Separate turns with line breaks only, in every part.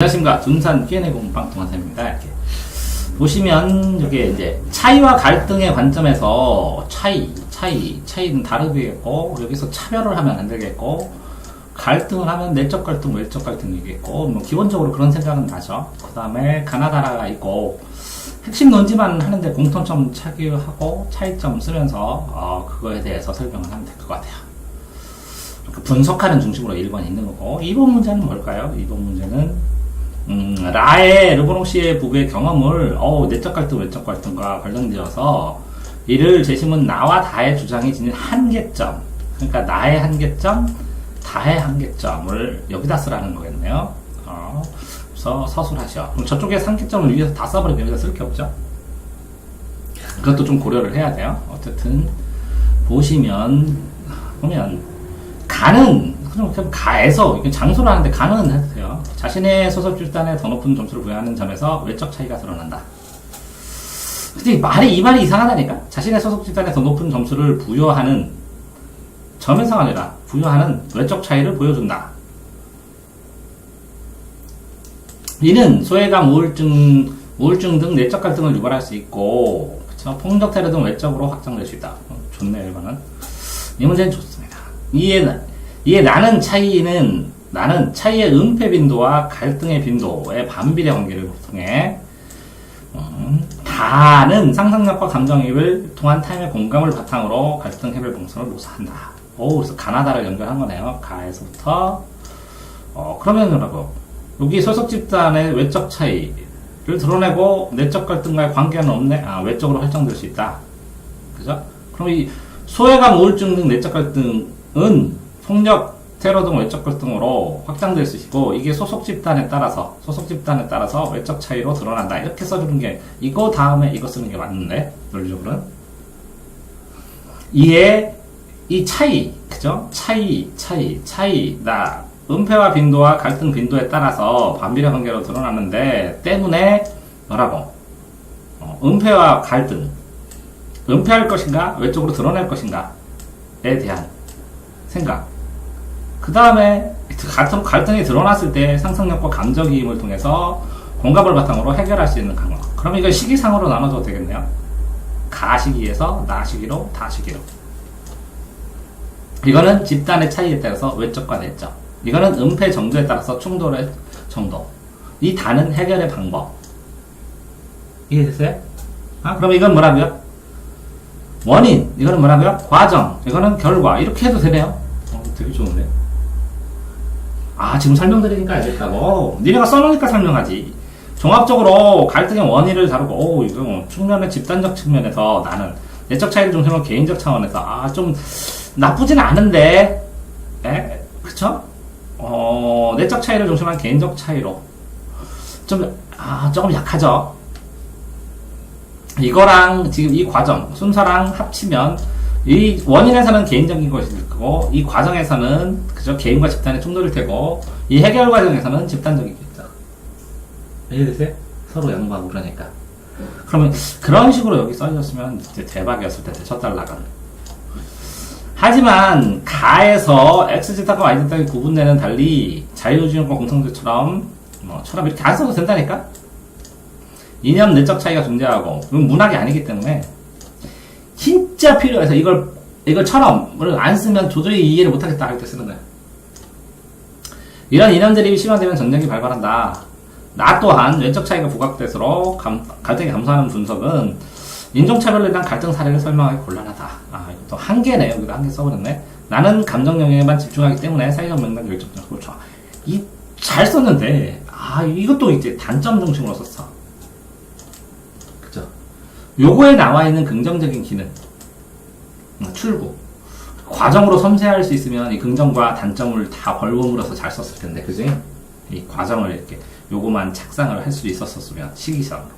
안녕하십니까. 둔산 Q&A 공부방 동환쌤입니다. 이렇게 보시면 여기 이제 차이와 갈등의 관점에서 차이는 다르겠고, 여기서 차별을 하면 안 되겠고, 갈등을 하면 내적 갈등, 외적 갈등이겠고, 뭐 기본적으로 그런 생각은 나죠. 그 다음에 가나다라가 있고, 핵심 논지만 하는데 공통점 차기하고 차이점 쓰면서 그거에 대해서 설명을 하면 될 것 같아요. 분석하는 중심으로 1번 있는 거고, 2번 문제는 뭘까요? 2번 문제는 라의 르보노 씨의 부부의 경험을 내적 갈등, 외적 갈등과 관련되어서 이를 재심은 나와 다의 주장이 지닌 한계점, 그러니까 나의 한계점, 다의 한계점을 여기다 쓰라는 거겠네요. 그래서 서술하셔. 그럼 저쪽에 한계점을 위에서 다 써버리면 여기다 쓸 게 없죠. 그것도 좀 고려를 해야 돼요. 어쨌든 보면 가는 그럼 가에서 장소를 하는데 가는 해도 돼요. 자신의 소속 집단에 더 높은 점수를 부여하는 점에서 외적 차이가 드러난다. 근데 이 말이 이상하다니까. 자신의 소속 집단에 더 높은 점수를 부여하는 점에서가 아니라 부여하는 외적 차이를 보여준다. 이는 소외감, 우울증 등 내적 갈등을 유발할 수 있고, 그쵸? 폭력 테러 등 외적으로 확장될 수 있다. 좋네요, 이거는. 이 문제는 좋습니다. 이에 나는 차이의 은폐 빈도와 갈등의 빈도의 반비례 관계를 통해 다는 상상력과 감정이입을 통한 타인의 공감을 바탕으로 갈등 해결 방법을 모사한다. 그래서 가나다를 연결한 거네요. 가에서부터. 그러면 뭐라고? 여기 소속 집단의 외적 차이를 드러내고 내적 갈등과의 관계는 없네. 외적으로 설정될 수 있다. 그죠? 그럼 이 소외감, 우울증 등 내적 갈등은 폭력, 테러 등 외적 갈등으로 확장될 수 있고, 이게 소속 집단에 따라서 외적 차이로 드러난다. 이렇게 써주는 게, 이거 다음에 이거 쓰는 게 맞는데, 논리적으로는. 이에, 이 차이, 그죠? 나, 은폐와 빈도와 갈등 빈도에 따라서 반비례 관계로 드러나는데, 때문에, 뭐라고? 은폐와 갈등. 은폐할 것인가? 외적으로 드러낼 것인가?에 대한 생각. 그 다음에 갈등이 드러났을 때 상상력과 감정이입을 통해서 공감을 바탕으로 해결할 수 있는 강화. 그럼 이거 시기상으로 나눠줘도 되겠네요. 가시기에서 나시기로 다시기로. 이거는 집단의 차이에 따라서 외적과 내적. 이거는 은폐 정도에 따라서 충돌의 정도. 이 다는 해결의 방법. 이해됐어요? 그럼 이건 뭐라고요? 원인. 이거는 뭐라고요? 과정. 이거는 결과. 이렇게 해도 되네요. 되게 좋은데. 지금 설명드리니까 알겠다고. 니네가 써놓으니까 설명하지. 종합적으로 갈등의 원인을 다루고, 이거 측면의 집단적 측면에서 나는 내적 차이를 중심으로 개인적 차원에서, 좀 나쁘진 않은데, 그쵸? 내적 차이를 중심으로 한 개인적 차이로. 조금 약하죠? 이거랑 지금 이 과정, 순서랑 합치면, 이 원인에서는 개인적인 것일 거고, 이 과정에서는 그저 개인과 집단의 충돌일 테고, 이 해결 과정에서는 집단적이겠죠. 이해되세요? 서로 양보하고 그러니까. 그러면 그런 식으로 여기 써주셨으면 진짜 대박이었을 텐데, 첫 달러가. 하지만 가에서 X제타과 Y제타의 구분되는 달리 자유주의과 공통주의처럼 이렇게 안 써도 된다니까? 이념 내적 차이가 존재하고, 이건 문학이 아니기 때문에 진짜 필요해서 이걸처럼 안 쓰면 도저히 이해를 못하겠다 할 때 쓰는 거야. 이런 이념들이 심화되면 전쟁이 발발한다. 나 또한 외적 차이가 부각될수록 갈등이 감소하는 분석은 인종차별에 대한 갈등 사례를 설명하기 곤란하다. 이것도 한계네. 여기도 한계 써버렸네. 나는 감정 영역에만 집중하기 때문에 사회적 맥락 결정적. 그렇죠. 잘 썼는데 이것도 이제 단점 중심으로 썼어. 그죠? 요거에 나와 있는 긍정적인 기능, 출구, 과정으로 섬세할 수 있으면 이 긍정과 단점을 다 벌금으로서 잘 썼을 텐데, 그지? 이 과정을 이렇게 요거만 착상을 할 수 있었으면 시기상으로.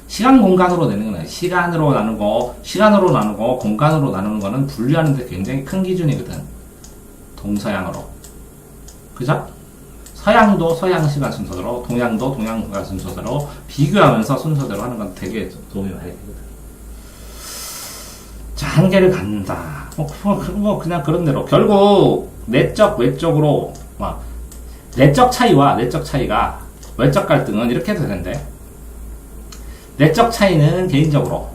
시간 공간으로 내는 거는 시간으로 나누고 공간으로 나누는 거는 분류하는데 굉장히 큰 기준이거든. 동서양으로. 그죠? 서양도 서양 시간 순서대로, 동양도 동양 시간 순서대로 비교하면서 순서대로 하는 건 되게 도움이 많이 되거든. 자, 한계를 갖는다. 그냥 그런 대로. 결국, 내적, 외적으로, 내적 차이와 내적 차이가 외적 갈등은 이렇게 해도 되는데, 내적 차이는 개인적으로,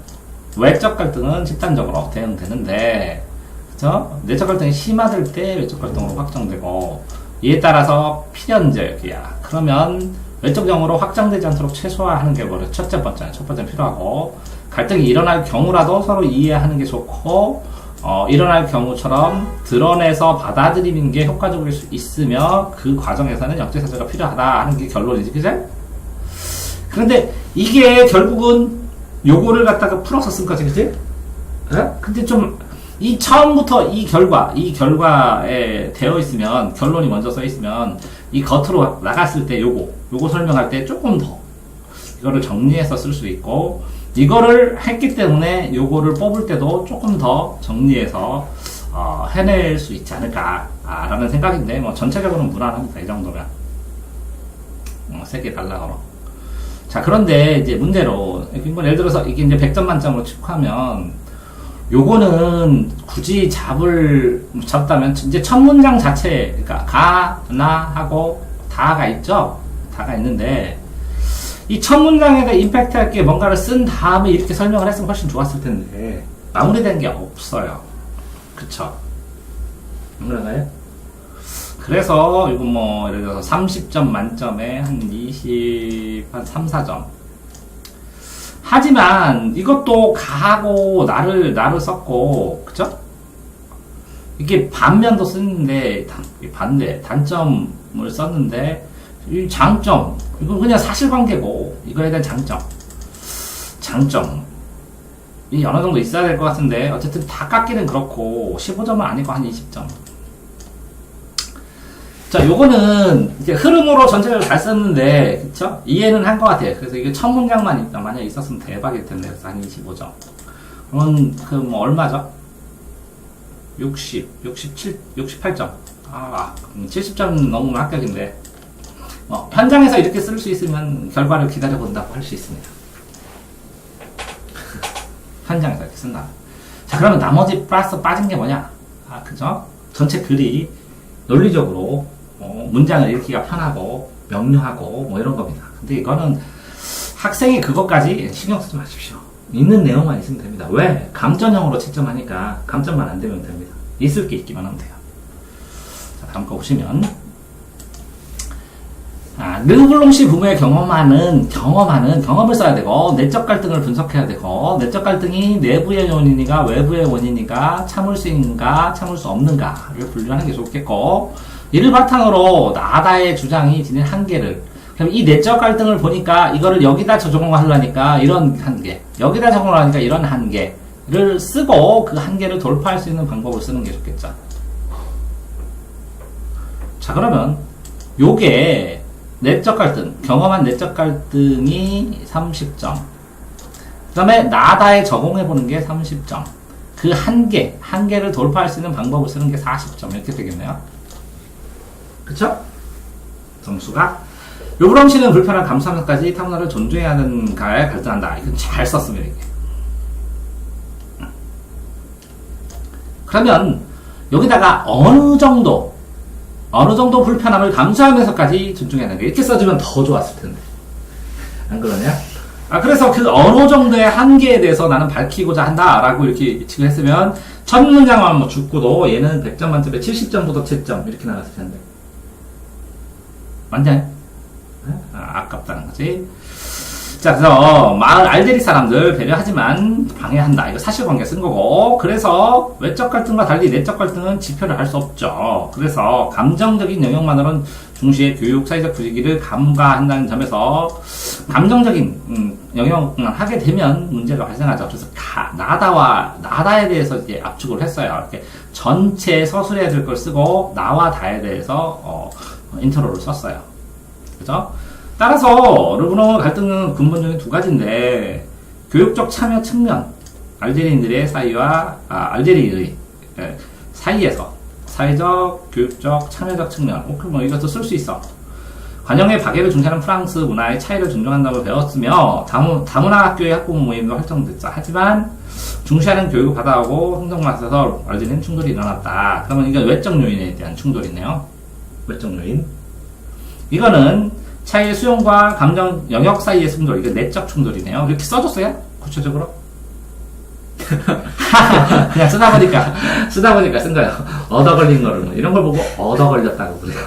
외적 갈등은 집단적으로 대응되는데, 그죠? 내적 갈등이 심화될 때 외적 갈등으로 확정되고, 이에 따라서 필연적이야. 그러면 외적 경우로 확장되지 않도록 최소화하는 게 뭐래? 첫 번째는 필요하고, 갈등이 일어날 경우라도 서로 이해하는 게 좋고, 일어날 경우처럼 드러내서 받아들이는 게 효과적일 수 있으며, 그 과정에서는 역지사지가 필요하다 하는 게 결론이지, 그제? 그런데 이게 결국은 요거를 갖다가 풀어서 쓴 거지, 그지? 근데 좀, 처음부터 이 결과에 되어 있으면, 결론이 먼저 써 있으면, 이 겉으로 나갔을 때 요거 설명할 때 조금 더, 이거를 정리해서 쓸 수 있고, 이거를 했기 때문에 요거를 뽑을 때도 조금 더 정리해서, 해낼 수 있지 않을까, 라는 생각인데, 뭐, 전체적으로는 무난합니다, 이 정도면. 3개 단락으로. 자, 그런데 이제 문제로, 예를 들어서 이게 이제 100점 만점으로 체크하면, 요거는 굳이 잡다면, 이제 첫 문장 자체, 그러니까 가, 나 하고 다가 있죠? 다가 있는데, 이 첫 문장에다 임팩트 할 게 뭔가를 쓴 다음에 이렇게 설명을 했으면 훨씬 좋았을 텐데, 마무리된 게 없어요. 그쵸? 안 그런가요? 그래서, 이거 뭐, 예를 들어서 30점 만점에 한 3, 4점. 하지만, 이것도 가하고 나를 썼고, 그쵸? 이게 반면도 쓰는데, 단점을 썼는데, 이 장점, 이건 그냥 사실관계고, 이거에 대한 장점. 이 어느 정도 있어야 될 것 같은데, 어쨌든 다 깎기는 그렇고, 15점은 아니고 한 20점. 자, 요거는 이제 흐름으로 전체적으로 잘 썼는데, 그쵸? 이해는 한 것 같아요. 그래서 이게 첫 문장만 만약에 있었으면 대박일 텐데, 그래서 한 25점. 그러면, 얼마죠? 68점. 70점 넘으면 합격인데, 현장에서 이렇게 쓸 수 있으면 결과를 기다려본다고 할 수 있습니다. 현장에서 이렇게 쓴다. 자, 그러면 나머지 플러스 빠진 게 뭐냐? 그죠? 전체 글이 논리적으로, 문장을 읽기가 편하고, 명료하고, 뭐 이런 겁니다. 근데 이거는 학생이 그것까지 신경 쓰지 마십시오. 있는 내용만 있으면 됩니다. 왜? 감전형으로 채점하니까 감점만 안 되면 됩니다. 있을 게 있기만 하면 돼요. 자, 다음 거 보시면, 르블롱시 부모의 경험을 써야 되고, 내적 갈등을 분석해야 되고, 내적 갈등이 내부의 원인인가, 외부의 원인인가, 참을 수 있는가, 참을 수 없는가를 분류하는 게 좋겠고, 이를 바탕으로 나다의 주장이 지닌 한계를, 그럼 이 내적 갈등을 보니까 이거를 여기다 적용하려니까 이런 한계, 여기다 적용하려니까 이런 한계를 쓰고 그 한계를 돌파할 수 있는 방법을 쓰는 게 좋겠죠. 자, 그러면 요게 내적 갈등, 경험한 내적 갈등이 30점. 그 다음에 나다에 적용해보는 게 30점. 그 한계를 돌파할 수 있는 방법을 쓰는 게 40점. 이렇게 되겠네요. 그쵸? 점수가. 르블롱시는 불편한 감수하면서까지 타문화를 존중해야 하는가에 갈등한다. 이건 잘 썼습니다, 이게. 그러면 여기다가 어느 정도 불편함을 감수하면서까지 존중해야 하는 게 이렇게 써주면 더 좋았을 텐데. 안 그러냐? 그래서 그 어느 정도의 한계에 대해서 나는 밝히고자 한다라고 이렇게 지금 했으면 첫 문장만 뭐 죽고도 얘는 100점 만점에 70점보다 채점 이렇게 나갔을 텐데. 맞냐? 아깝다는 거지. 자, 그래서 마을 알데리 사람들 배려하지만 방해한다. 이거 사실관계 쓴 거고. 그래서 외적 갈등과 달리 내적 갈등은 지표를 할 수 없죠. 그래서 감정적인 영역만으로는 중시의 교육 사회적 분위기를 간과한다는 점에서 감정적인 영역만 하게 되면 문제가 발생하죠. 그래서 나다에 대해서 이제 압축을 했어요. 이렇게 전체 서술해야 될 걸 쓰고 나와 다에 대해서 인트로를 썼어요. 그죠? 따라서 르블롱 갈등은 근본적인 두 가지인데 교육적 참여 측면, 알제리인들의 사이와 알제리의 사이에서 사회적, 교육적, 참여적 측면, 뭐 이것도 쓸 수 있어. 관영의 박애를 중시하는 프랑스 문화의 차이를 존중한다고 배웠으며 다문화 학교의 학부모 모임도 활동됐죠. 하지만 중시하는 교육을 받아오고 행동마에서 알제리는 충돌이 일어났다. 그러면 이게 외적 요인에 대한 충돌이네요. 외적 요인. 이거는 차이의 수용과 감정 영역 사이의 충돌, 이거 내적 충돌이네요. 이렇게 써줬어요? 구체적으로? 그냥 쓰다 보니까 쓴 거예요. 얻어 걸린 거를, 뭐 이런 걸 보고 얻어 걸렸다고 그래요.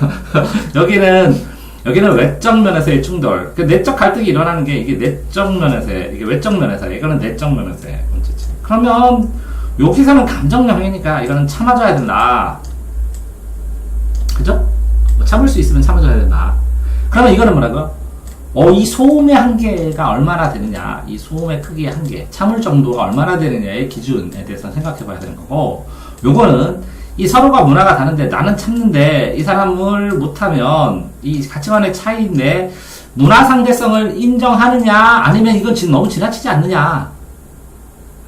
여기는 외적 면에서의 충돌. 그 내적 갈등이 일어나는 게 이게 내적 면에서의, 이게 외적 면에서의, 이거는 내적 면에서의 문제지. 그러면 여기서는 감정 영역이니까 이거는 참아줘야 된다. 그죠? 뭐 참을 수 있으면 참아줘야 된다. 그러면 이거는 뭐라고? 이 소음의 한계가 얼마나 되느냐, 이 소음의 크기의 한계, 참을 정도가 얼마나 되느냐의 기준에 대해서 생각해 봐야 되는 거고, 요거는 이 서로가 문화가 다른데 나는 참는데 이 사람을 못하면 이 가치관의 차이인데 문화 상대성을 인정하느냐, 아니면 이건 지금 너무 지나치지 않느냐.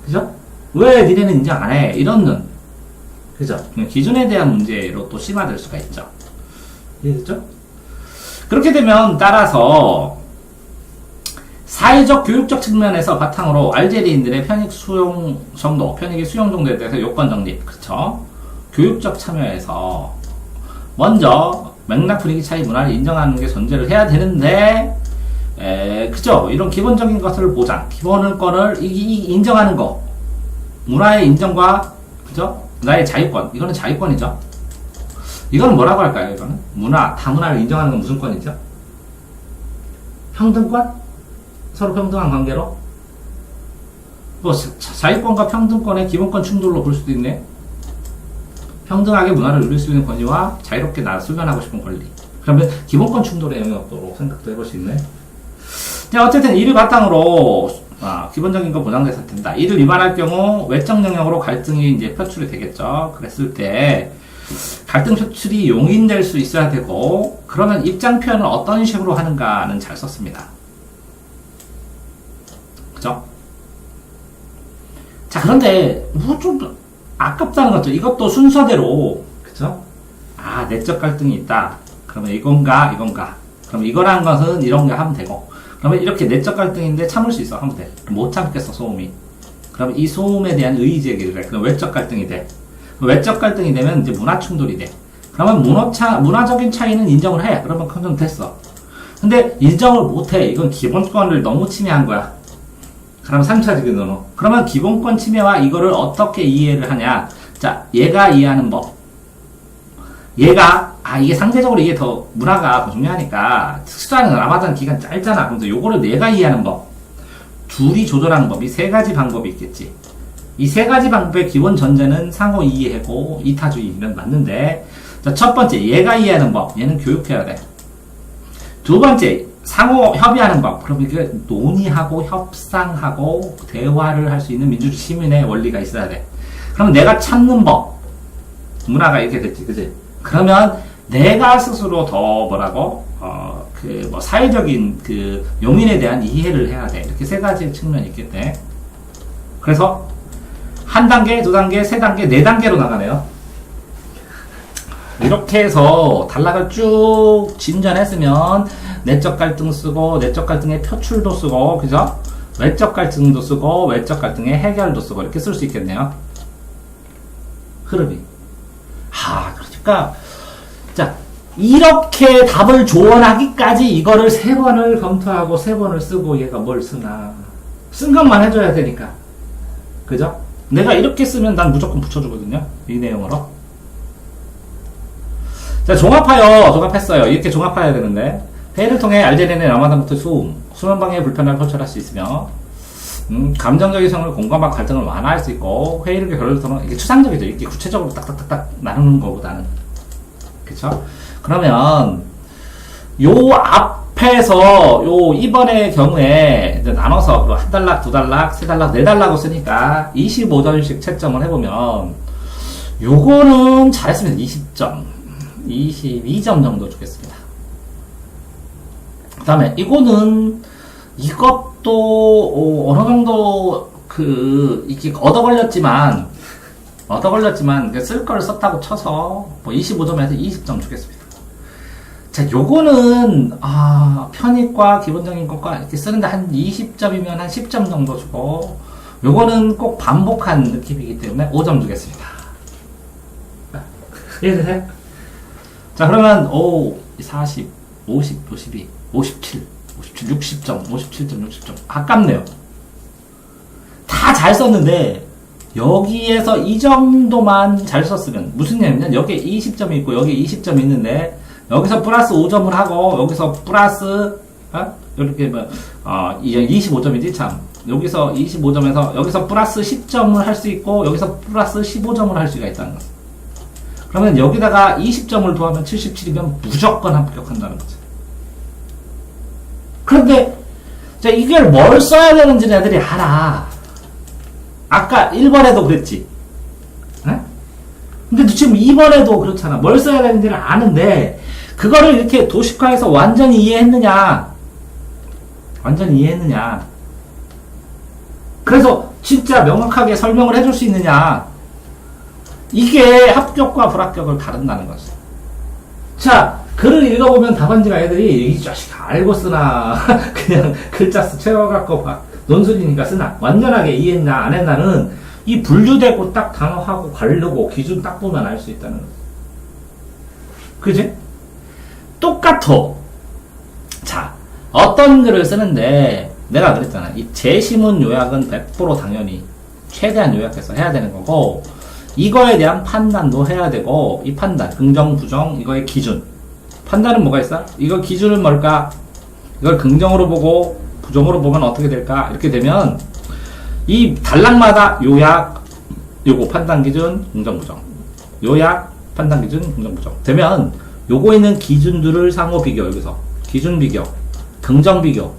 그죠? 왜 니네는 인정 안 해? 이런, 그죠? 기준에 대한 문제로 또 심화될 수가 있죠. 이해됐죠? 그렇게 되면 따라서 사회적 교육적 측면에서 바탕으로 알제리인들의 편익 수용 정도, 편익의 수용 정도에 대해서 요건 정립, 그쵸? 교육적 참여에서 먼저 맥락 분위기 차이 문화를 인정하는 게 전제를 해야 되는데, 그죠? 이런 기본적인 것을 보장, 기본권을 인정하는 거, 문화의 인정과, 그죠? 나의 자유권, 이거는 자유권이죠. 이건 뭐라고 할까요, 이거는? 다문화를 인정하는 건 무슨 권이죠? 평등권? 서로 평등한 관계로? 뭐, 자유권과 평등권의 기본권 충돌로 볼 수도 있네. 평등하게 문화를 누릴 수 있는 권리와 자유롭게 수련하고 싶은 권리. 그러면 기본권 충돌의 영역도로 생각도 해볼 수 있네. 자, 어쨌든 이를 바탕으로, 기본적인 거 보장돼서 된다. 이를 위반할 경우 외적 영역으로 갈등이 이제 표출이 되겠죠. 그랬을 때, 갈등 표출이 용인될 수 있어야 되고, 그러면 입장 표현을 어떤 식으로 하는가는 잘 썼습니다. 그죠? 자, 그런데 뭐 좀 아깝다는 거죠. 이것도 순서대로, 그죠? 내적 갈등이 있다. 그러면 이건가? 그러면 이거라는 것은 이런 게 하면 되고, 그러면 이렇게 내적 갈등인데 참을 수 있어 하면 돼. 못 참겠어, 소음이. 그러면 이 소음에 대한 의의 제기를 해. 그럼 외적 갈등이 돼. 외적 갈등이 되면 이제 문화 충돌이 돼. 그러면 문화적인 차이는 인정을 해. 그러면 그건 됐어. 근데 인정을 못 해. 이건 기본권을 너무 침해한 거야. 그럼 3차 지근으로. 그러면 기본권 침해와 이거를 어떻게 이해를 하냐. 자, 얘가 이해하는 법. 이게 상대적으로 이게 더 문화가 더 중요하니까, 특수한 라마단 기간 짧잖아. 그럼 요거를 내가 이해하는 법. 둘이 조절하는 법. 이 세 가지 방법이 있겠지. 이 세 가지 방법의 기본 전제는 상호 이해하고 이타주의는 맞는데, 자, 첫 번째, 얘가 이해하는 법. 얘는 교육해야 돼. 두 번째, 상호 협의하는 법. 그럼 이게 논의하고 협상하고 대화를 할 수 있는 민주주의 시민의 원리가 있어야 돼. 그럼 내가 참는 법. 문화가 이렇게 됐지, 그지? 그러면 내가 스스로 더 사회적인 용인에 대한 이해를 해야 돼. 이렇게 세 가지 측면이 있겠네. 그래서 한 단계, 두 단계, 세 단계, 네 단계로 나가네요. 이렇게 해서 단락을 쭉 진전했으면 내적 갈등 쓰고, 내적 갈등의 표출도 쓰고, 그죠? 외적 갈등도 쓰고, 외적 갈등의 해결도 쓰고, 이렇게 쓸 수 있겠네요. 흐름이. 그러니까, 자, 이렇게 답을 조언하기까지 이거를 3번을 검토하고 3번을 쓰고 얘가 뭘 쓰나. 쓴 것만 해줘야 되니까. 그죠? 내가 이렇게 쓰면 난 무조건 붙여주거든요. 이 내용으로. 자, 종합했어요. 이렇게 종합해야 되는데. 회의를 통해 알제리의 라마단부터 수면 방해의 불편함을 표출할 수 있으며, 감정적인 성을 공감하고 갈등을 완화할 수 있고, 회의를 결론을 통해, 이게 추상적이죠. 이렇게 구체적으로 딱딱딱딱 나누는 것보다는. 그쵸? 그러면, 요 앞에서, 이번의 경우에, 이제 나눠서, 한 단락, 두 단락, 세 단락, 네 단락을 쓰니까, 25점씩 채점을 해보면, 요거는 잘했으면 20점, 22점 정도 주겠습니다. 그 다음에, 이것도, 어느 정도, 이게 얻어 걸렸지만, 쓸 걸 썼다고 쳐서, 25점에서 20점 주겠습니다. 자, 요거는, 편익과 기본적인 것과 이렇게 쓰는데 한 20점이면 한 10점 정도 주고, 요거는 꼭 반복한 느낌이기 때문에 5점 주겠습니다. 이해되세요? 자, 그러면, 40. 50, 52, 57, 60점, 57점, 60점. 아깝네요. 다 잘 썼는데, 여기에서 이 정도만 잘 썼으면, 무슨 얘기냐면, 여기에 20점이 있고, 여기에 20점이 있는데, 여기서 플러스 5점을 하고, 여기서 플러스, 이렇게, 25점이지, 참. 여기서 25점에서, 여기서 플러스 10점을 할 수 있고, 여기서 플러스 15점을 할 수가 있다는 거죠. 그러면 여기다가 20점을 더하면 77이면 무조건 합격한다는 거죠. 그런데, 이걸 뭘 써야 되는지는 애들이 알아. 아까 1번에도 그랬지. 에? 근데 지금 2번에도 그렇잖아. 뭘 써야 되는지를 아는데, 그거를 이렇게 도식화해서 완전히 이해했느냐? 완전히 이해했느냐? 그래서 진짜 명확하게 설명을 해줄 수 있느냐? 이게 합격과 불합격을 다룬다는 거지. 자, 글을 읽어보면 답안지가 애들이 이 자식 알고 쓰나 그냥 글자 채워갖고 논술이니까 쓰나 완전하게 이해했나 안 했나는 이 분류되고 딱 단어하고 가르고 기준 딱 보면 알 수 있다는 거지. 그지? 똑같아. 자, 어떤 글을 쓰는데 내가 그랬잖아. 이 제시문 요약은 100% 당연히 최대한 요약해서 해야 되는 거고, 이거에 대한 판단도 해야 되고, 이 판단, 긍정, 부정, 이거의 기준. 판단은 뭐가 있어? 이거 기준은 뭘까? 이걸 긍정으로 보고, 부정으로 보면 어떻게 될까? 이렇게 되면, 이 단락마다 요약, 요거 판단 기준, 긍정, 부정. 요약, 판단 기준, 긍정, 부정. 되면, 요거 있는 기준들을 상호 비교, 여기서. 기준 비교, 긍정 비교,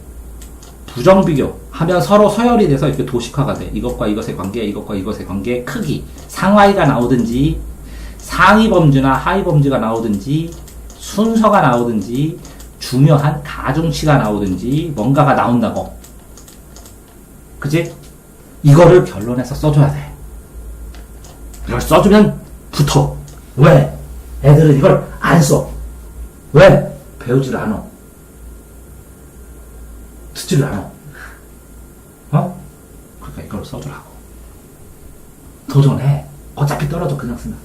부정 비교 하면 서로 서열이 돼서 이렇게 도식화가 돼. 이것과 이것의 관계, 이것과 이것의 관계, 크기, 상하이가 나오든지, 상위 범주나 하위 범주가 나오든지, 순서가 나오든지, 중요한 가중치가 나오든지, 뭔가가 나온다고. 그치? 이거를 결론에서 써줘야 돼. 이걸 써주면 붙어. 왜? 애들은 이걸 안 써. 왜? 배우지를 않아. 듣지를 않아. 그러니까 이걸 써주라고. 도전해. 어차피 떨어져 그냥 쓰면.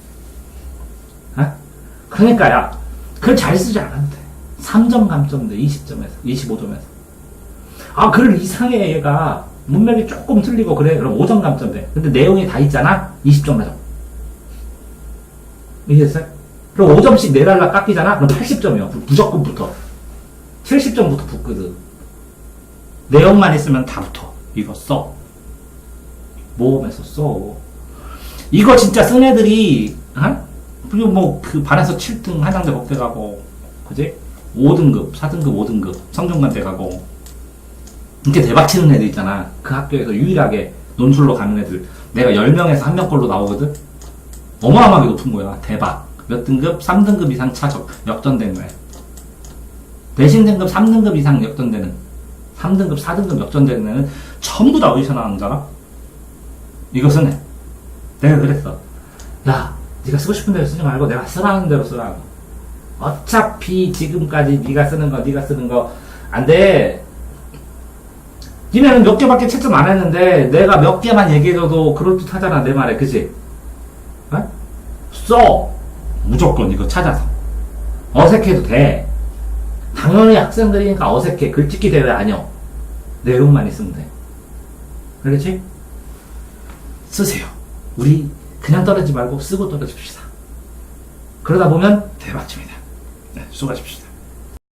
그러니까 야, 글 잘 쓰지 않아도 돼. 3점 감점 돼. 20점에서 25점에서. 글 이상해. 얘가 문맥이 조금 틀리고 그래. 그럼 5점 감점 돼. 근데 내용이 다 있잖아. 20점 맞아. 이해했어요? 그럼 5점씩 내달라 깎이잖아. 그럼 80점이야. 무조건 붙어. 70점부터 붙거든. 내용만 있으면 다 붙어. 이거 써. 모험에서 써. 이거 진짜 쓴 애들이, 그리고 그 반에서 7등 한양대 법대 가고, 그지? 5등급, 4등급, 5등급, 성균관대 가고, 이렇게 대박 치는 애들 있잖아. 그 학교에서 유일하게 논술로 가는 애들. 내가 10명에서 1명꼴로 나오거든? 어마어마하게 높은 거야. 대박. 몇 등급? 3등급 이상 역전되는 거야. 대신 등급 3등급 이상 역전되는, 3등급, 4등급 역전되는 애는 전부 다 어디서 나오는 줄 알아? 이것은 해. 내가 그랬어. 야, 네가 쓰고 싶은 대로 쓰지 말고 내가 쓰라는 대로 쓰라고. 어차피 지금까지 네가 쓰는 거 안 돼. 니네는 몇 개밖에 채점 안 했는데 내가 몇 개만 얘기해줘도 그럴듯하잖아. 내 말에. 그치? 써. 무조건 이거 찾아서. 어색해도 돼. 당연히 학생들이니까 어색해. 글짓기 대회 아니야. 내용만 있으면 돼. 그렇지? 쓰세요. 우리 그냥 떨어지지 말고 쓰고 떨어집시다. 그러다 보면 대박집니다. 네, 수고하십시오.